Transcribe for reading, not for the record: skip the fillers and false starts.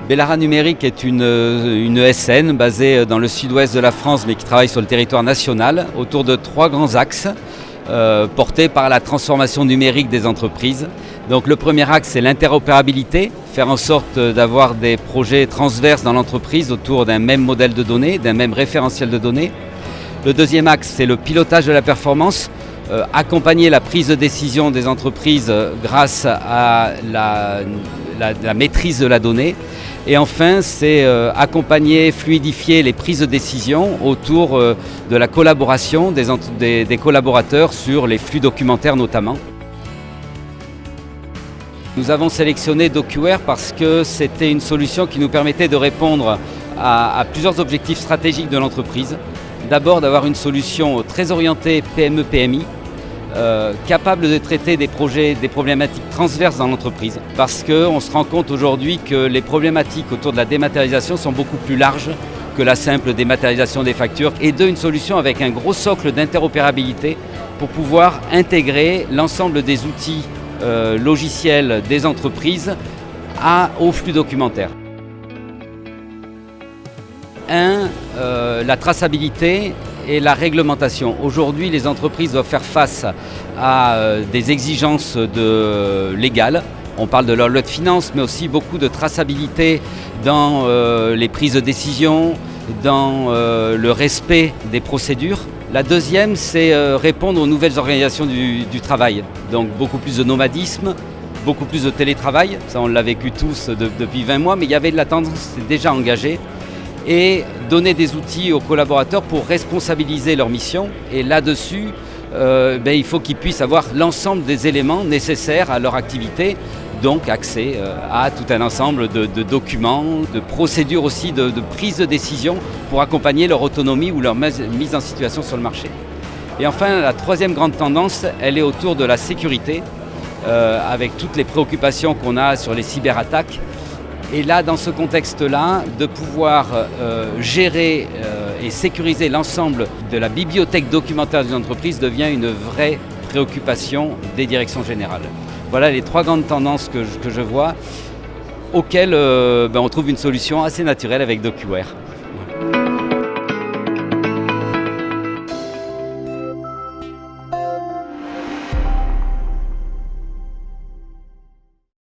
Bellara Numérique est une ESN basée dans le sud-ouest de la France mais qui travaille sur le territoire national autour de 3 grands axes portés par la transformation numérique des entreprises. Donc le premier axe, c'est l'interopérabilité, faire en sorte d'avoir des projets transverses dans l'entreprise autour d'un même modèle de données, d'un même référentiel de données. Le deuxième axe, c'est le pilotage de la performance, accompagner la prise de décision des entreprises grâce à la maîtrise de la donnée. Et enfin, c'est accompagner, fluidifier les prises de décision autour de la collaboration des collaborateurs sur les flux documentaires notamment. Nous avons sélectionné DocuWare parce que c'était une solution qui nous permettait de répondre à plusieurs objectifs stratégiques de l'entreprise. D'abord, d'avoir une solution très orientée PME-PMI, capable de traiter des problématiques transverses dans l'entreprise. Parce qu'on se rend compte aujourd'hui que les problématiques autour de la dématérialisation sont beaucoup plus larges que la simple dématérialisation des factures. Et une solution avec un gros socle d'interopérabilité pour pouvoir intégrer l'ensemble des outils logiciels des entreprises au flux documentaire. La traçabilité et la réglementation. Aujourd'hui, les entreprises doivent faire face à des exigences légales. On parle de leur loi de finances, mais aussi beaucoup de traçabilité dans les prises de décision, dans le respect des procédures. La deuxième, c'est répondre aux nouvelles organisations du travail. Donc beaucoup plus de nomadisme, beaucoup plus de télétravail. Ça, on l'a vécu tous depuis 20 mois, mais il y avait de la tendance déjà engagée. Et donner des outils aux collaborateurs pour responsabiliser leur mission. Et là-dessus, il faut qu'ils puissent avoir l'ensemble des éléments nécessaires à leur activité, donc accès à tout un ensemble de documents, de procédures aussi, de prise de décision pour accompagner leur autonomie ou leur mise en situation sur le marché. Et enfin, la troisième grande tendance, elle est autour de la sécurité, avec toutes les préoccupations qu'on a sur les cyberattaques. Et là, dans ce contexte-là, de pouvoir gérer et sécuriser l'ensemble de la bibliothèque documentaire d'une entreprise devient une vraie préoccupation des directions générales. Voilà les 3 grandes tendances que je vois, auxquelles on trouve une solution assez naturelle avec DocuWare.